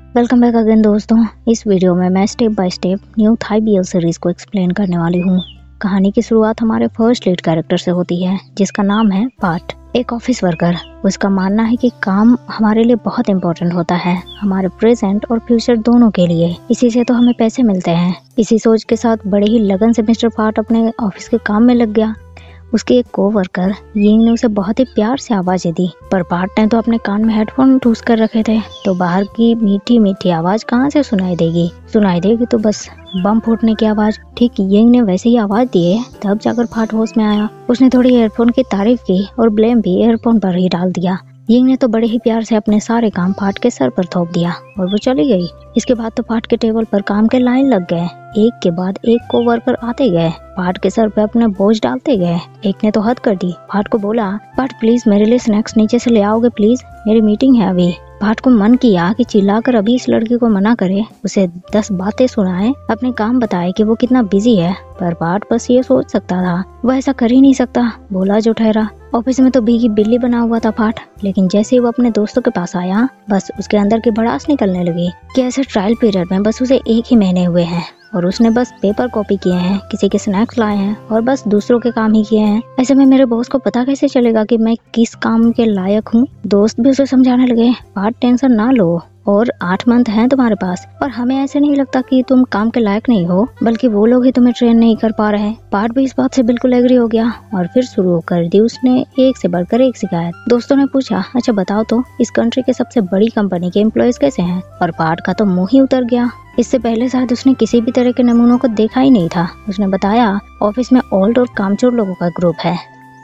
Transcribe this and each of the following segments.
Welcome back again दोस्तों। इस video में मैं step by step new Thai BL series को एक्सप्लेन करने वाली हूँ। कहानी की शुरुआत हमारे फर्स्ट लीड कैरेक्टर से होती है, जिसका नाम है पाट, एक ऑफिस वर्कर। उसका मानना है कि काम हमारे लिए बहुत इम्पोर्टेंट होता है, हमारे प्रेजेंट और फ्यूचर दोनों के लिए। इसी से तो हमें पैसे मिलते हैं। इसी सोच के साथ बड़े ही लगन से मिस्टर पाट अपने ऑफिस के काम में लग गया। उसके एक कोवर्कर यिंग ने उसे बहुत ही प्यार से आवाजें दी, पर पाट ने तो अपने कान में हेडफोन ठूस कर रखे थे, तो बाहर की मीठी मीठी आवाज कहाँ से सुनाई देगी। सुनाई देगी तो बस बम फूटने की आवाज। ठीक यिंग ने वैसे ही आवाज दी है, तब जाकर पाट होश में आया। उसने थोड़ी एयरफोन की तारीफ की और ब्लेम भी एयरफोन पर ही डाल दिया। यिंग ने तो बड़े ही प्यार से अपने सारे काम पाट के सर पर थोप दिया और वो चली गई। इसके बाद तो पाट के टेबल पर काम के लाइन लग गए। एक के बाद एक कोवर्कर आते गए, पाट के सर पे अपने बोझ डालते गए। एक ने तो हद कर दी। पाट को बोला, पाट प्लीज मेरे लिए स्नैक्स नीचे से ले आओगे प्लीज, मेरी मीटिंग है अभी। पाट को मन किया कि चिल्लाकर अभी इस लड़की को मना करे, उसे 10 बातें सुनाए, अपने काम बताए कि वो कितना बिजी है। पर पाट बस ये सोच सकता था, वो ऐसा कर ही नहीं सकता। बोला जो ठहरा। ऑफिस में तो भीगी बिल्ली बना हुआ था पाट, लेकिन जैसे ही वो अपने दोस्तों के पास आया, बस उसके अंदर की भड़ास निकलने लगी कि ऐसे ट्रायल पीरियड में बस उसे 1 ही महीने हुए हैं और उसने बस पेपर कॉपी किए हैं, किसी के स्नैक्स लाए हैं और बस दूसरों के काम ही किए हैं। ऐसे में मेरे बॉस को पता कैसे चलेगा कि मैं किस काम के लायक हूँ। दोस्त भी उसे समझाने लगे, पाट टेंशन ना लो, और 8 मंथ हैं तुम्हारे पास, और हमें ऐसे नहीं लगता कि तुम काम के लायक नहीं हो, बल्कि वो लोग ही तुम्हें ट्रेन नहीं कर पा रहे। पाट भी इस बात से बिल्कुल एग्री हो गया और फिर शुरू कर दी उसने एक से बढ़कर एक शिकायत। दोस्तों ने पूछा, अच्छा बताओ तो इस कंट्री के सबसे बड़ी कंपनी के एम्प्लॉयज कैसे हैं? और पाट का तो मुंह ही उतर गया। इससे पहले शायद उसने किसी भी तरह के नमूनों को देखा ही नहीं था। उसने बताया, ऑफिस में ओल्ड और कामचोर लोगों का ग्रुप है,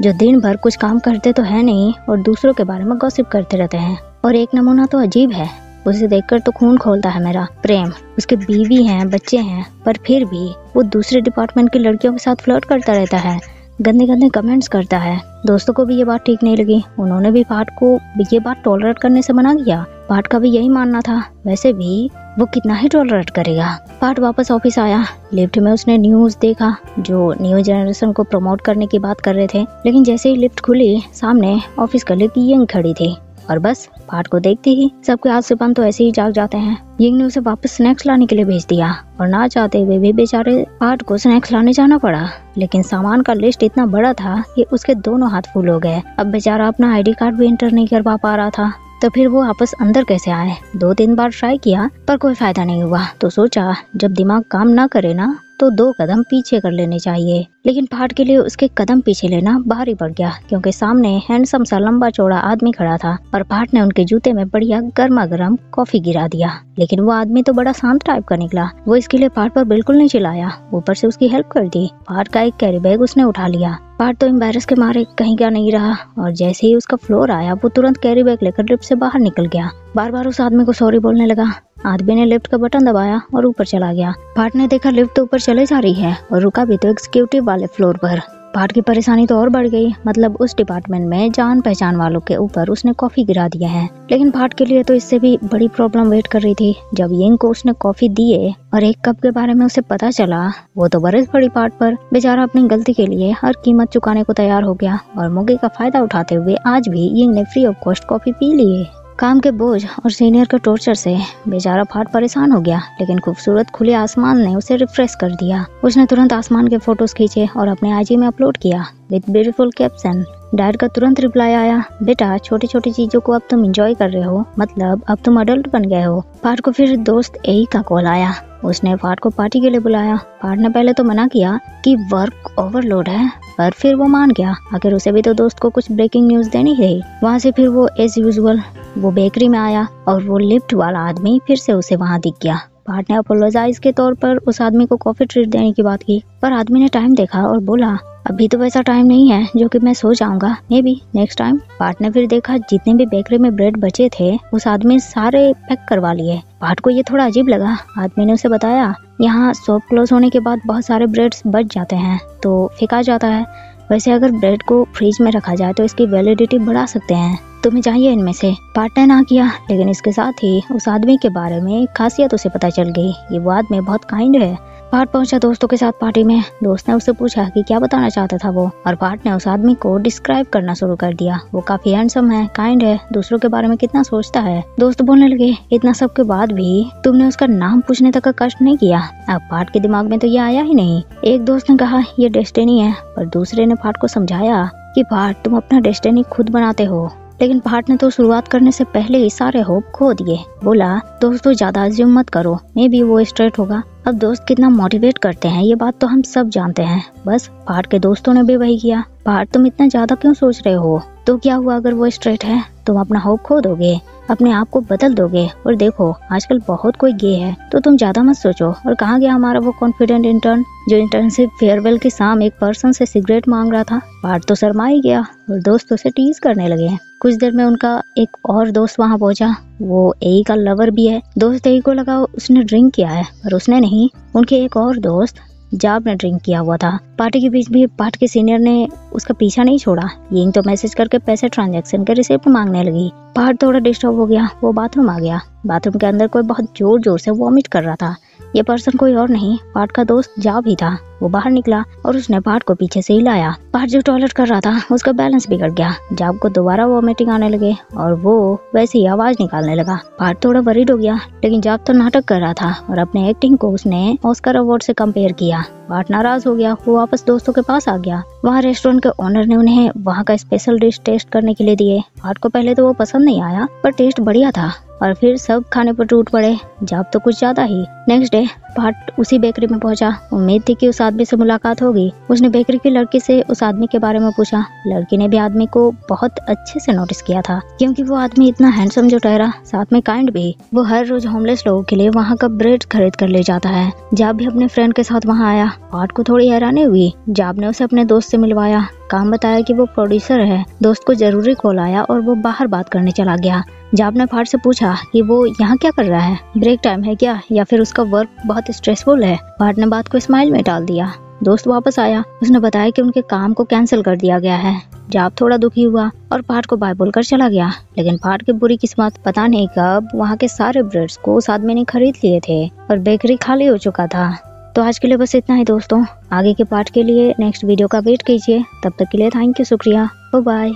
जो दिन भर कुछ काम करते तो है नहीं और दूसरों के बारे में गॉसिप करते रहते हैं। और एक नमूना तो अजीब है, उसे देखकर तो खून खोलता है मेरा। प्रेम, उसके बीवी हैं, बच्चे हैं, पर फिर भी वो दूसरे डिपार्टमेंट की लड़कियों के साथ फ्लर्ट करता रहता है, गंदे गंदे कमेंट्स करता है। दोस्तों को भी ये बात ठीक नहीं लगी। उन्होंने भी पाट को ये बात टॉलरेट करने से मना किया। पाट का भी यही मानना था, वैसे भी वो कितना ही टॉलरेट करेगा। पाट वापस ऑफिस आया। लिफ्ट में उसने न्यूज देखा, जो न्यू जनरेशन को प्रमोट करने की बात कर रहे थे। लेकिन जैसे ही लिफ्ट खुली, सामने ऑफिस कलीग यिंग खड़ी थी और बस पाट को देखते ही सबके हाथ से पान तो ऐसे ही जाग जाते हैं। यिंग ने उसे वापस स्नैक्स लाने के लिए भेज दिया और ना चाहते हुए भी बेचारे पाट को स्नैक्स लाने जाना पड़ा। लेकिन सामान का लिस्ट इतना बड़ा था कि उसके दोनों हाथ फुल हो गए। अब बेचारा अपना आईडी कार्ड भी एंटर नहीं कर पा रहा था, तो फिर वो वापस अंदर कैसे आए? 2-3 बार ट्राई किया पर कोई फायदा नहीं हुआ, तो सोचा जब दिमाग काम ना करे ना, तो 2 कदम पीछे कर लेने चाहिए। लेकिन पाट के लिए उसके कदम पीछे लेना भारी पड़ गया, क्योंकि सामने हैंडसम सा लंबा चौड़ा आदमी खड़ा था और पाट ने उनके जूते में बढ़िया गर्मा गर्म कॉफी गिरा दिया। लेकिन वो आदमी तो बड़ा शांत टाइप का निकला। वो इसके लिए पाट पर बिल्कुल नहीं चिल्लाया, ऊपर से उसकी हेल्प कर दी। पाट का एक कैरी बैग उसने उठा लिया। पाट तो एम्बैरस के मारे कहीं क्या नहीं रहा और जैसे ही उसका फ्लोर आया, वो तुरंत कैरी बैग लेकर लिफ्ट से बाहर निकल गया। बार बार उस आदमी को सॉरी बोलने लगा। आदमी ने लिफ्ट का बटन दबाया और ऊपर चला गया। पाट ने देखा लिफ्ट तो ऊपर चले जा रही है और रुका भी तो एग्जीक्यूटिव वाले फ्लोर पर। पाट की परेशानी तो और बढ़ गई, मतलब उस डिपार्टमेंट में जान पहचान वालों के ऊपर उसने कॉफी गिरा दिया है। लेकिन पाट के लिए तो इससे भी बड़ी प्रॉब्लम वेट कर रही थी। जब यिंग को उसने कॉफी दिए और एक कप के बारे में उसे पता चला, वो तो बरस पड़ी पाट पर। बेचारा अपनी गलती के लिए हर कीमत चुकाने को तैयार हो गया और मौके का फायदा उठाते हुए आज भी यिंग ने फ्री ऑफ कॉस्ट कॉफी पी ली। काम के बोझ और सीनियर के टॉर्चर से बेचारा पाट परेशान हो गया, लेकिन खूबसूरत खुले आसमान ने उसे रिफ्रेश कर दिया। उसने तुरंत आसमान के फोटोज खींचे और अपने आईजी में अपलोड किया विद ब्यूटीफुल कैप्शन। डैड का तुरंत रिप्लाई आया, बेटा छोटी छोटी चीजों को अब तुम एंजॉय कर रहे हो, मतलब अब तुम अडल्ट बन गए हो। पाट को फिर दोस्त ए का कॉल आया। उसने पाट को पार्टी के लिए बुलाया। पाट ने पहले तो मना किया कि वर्क ओवरलोड है, पर फिर वो मान गया। आखिर उसे भी तो दोस्त को कुछ ब्रेकिंग न्यूज देनी है। वहाँ से फिर वो एज यूजुअल वो बेकरी में आया और वो लिफ्ट वाला आदमी फिर से उसे वहाँ दिख गया। पाट ने अपोलोजाइज के तौर पर उस आदमी को कॉफी ट्रीट देने की बात की, पर आदमी ने टाइम देखा और बोला, अभी तो वैसा टाइम नहीं है जो कि मैं सो जाऊंगा, मे बी नेक्स्ट टाइम। पाट ने फिर देखा जितने भी बेकरी में ब्रेड बचे थे उस आदमी सारे पैक करवा लिए। पाट को ये थोड़ा अजीब लगा। आदमी ने उसे बताया, यहाँ शॉप क्लोज होने के बाद बहुत सारे ब्रेड्स बच जाते हैं तो फेंका जाता है। वैसे अगर ब्रेड को फ्रिज में रखा जाए तो इसकी वैलिडिटी बढ़ा सकते हैं। तुम्हें चाहिए इनमें से। पार्ट ने ना किया, लेकिन इसके साथ ही उस आदमी के बारे में एक खासियत उसे पता चल गई। ये वो आदमी बहुत काइंड है। पार्ट पहुंचा दोस्तों के साथ पार्टी में। दोस्त ने उससे पूछा कि क्या बताना चाहता था वो, और पार्ट ने उस आदमी को डिस्क्राइब करना शुरू कर दिया। वो काफी हैंडसम है, काइंड है, दूसरों के बारे में कितना सोचता है। दोस्त बोलने लगे, इतना सब के बाद भी तुमने उसका नाम पूछने तक का कष्ट नहीं किया। अब पार्ट के दिमाग में तो ये आया ही नहीं। एक दोस्त ने कहा ये डेस्टिनी है, पर दूसरे ने पार्ट को समझाया कि पार्ट तुम अपना डेस्टिनी खुद बनाते हो। लेकिन पार्ट ने तो शुरुआत करने से पहले ही सारे होप खो दिए। बोला दोस्तों ज्यादा अज्यूम मत करो, मे बी वो स्ट्रेट होगा। अब दोस्त कितना मोटिवेट करते हैं ये बात तो हम सब जानते हैं। बस पार्ट के दोस्तों ने भी वही किया। पार्ट तुम इतना ज्यादा क्यों सोच रहे हो, तो क्या हुआ अगर वो स्ट्रेट है? तुम अपना होप खो दोगे, अपने आप को बदल दोगे। और देखो आजकल बहुत कोई गे है, तो तुम ज्यादा मत सोचो। और कहाँ गया हमारा वो कॉन्फिडेंट इंटर्न जो इंटर्नशिप फेयरवेल के शाम एक पर्सन से सिगरेट मांग रहा था। पार्ट तो शर्मा ही गया और दोस्तों से टीज करने लगे। कुछ देर में उनका एक और दोस्त वहाँ पहुंचा। वो एई का लवर भी है। दोस्त एई को लगा उसने ड्रिंक किया है, पर उसने नहीं। उनके एक और दोस्त जाब ने ड्रिंक किया हुआ था। पार्टी के बीच भी पार्ट के सीनियर ने उसका पीछा नहीं छोड़ा। यिंग तो मैसेज करके पैसे ट्रांजैक्शन के रिसिप्ट मांगने लगी। पार्ट थोड़ा डिस्टर्ब हो गया, वो बाथरूम आ गया। बाथरूम के अंदर कोई बहुत जोर जोर से वॉमिट कर रहा था। ये पर्सन कोई और नहीं, पार्ट का दोस्त जाब ही था। वो बाहर निकला और उसने पार्ट को पीछे से हिलाया। पार्ट जो टॉयलेट कर रहा था उसका बैलेंस बिगड़ गया। जाब को दोबारा वॉमिटिंग आने लगे और वो वैसे ही आवाज निकालने लगा। पार्ट थोड़ा वरीड हो गया, लेकिन जाब तो नाटक कर रहा था और अपने एक्टिंग को उसने ऑस्कर अवार्ड से कंपेयर किया। पार्ट नाराज हो गया, वो वापस दोस्तों के पास आ गया। वहाँ रेस्टोरेंट के ओनर ने उन्हें वहाँ का स्पेशल डिश टेस्ट करने के लिए दिए। पार्ट को पहले तो वो पसंद नहीं आया, पर टेस्ट बढ़िया था और फिर सब खाने पर टूट पड़े। जाब तो कुछ ज्यादा ही। नेक्स्ट डे पार्ट उसी बेकरी में पहुंचा। उम्मीद थी कि उस आदमी से मुलाकात होगी। उसने बेकरी की लड़की से उस आदमी के बारे में पूछा। लड़की ने भी आदमी को बहुत अच्छे से नोटिस किया था, क्योंकि वो आदमी इतना हैंडसम जो ठहरा, साथ में काइंड भी। वो हर रोज होमलेस लोगों के लिए वहाँ का ब्रेड खरीद कर ले जाता है। जाब भी अपने फ्रेंड के साथ वहाँ आया। पार्ट को थोड़ी हैरानी हुई। जाब ने उसे अपने दोस्त से मिलवाया, काम बताया कि वो प्रोड्यूसर है। दोस्त को जरूरी कॉल आया और वो बाहर बात करने चला गया। जाब ने पार्ट से पूछा कि वो यहाँ क्या कर रहा है, ब्रेक टाइम है क्या, या फिर उसका वर्क बहुत स्ट्रेसफुल है। पार्ट ने बात को स्माइल में टाल दिया। दोस्त वापस आया, उसने बताया कि उनके काम को कैंसिल कर दिया गया है। जाब थोड़ा दुखी हुआ और पार्ट को बाय बोलकर चला गया। लेकिन पार्ट की बुरी किस्मत, पता नहीं कब वहाँ के सारे ब्रेड्स को उस आदमी ने खरीद लिए थे और बेकरी खाली हो चुका था। तो आज के लिए बस इतना ही दोस्तों। आगे के पार्ट के लिए नेक्स्ट वीडियो का वेट कीजिए। तब तक के लिए थैंक यू, शुक्रिया, बाय बाय।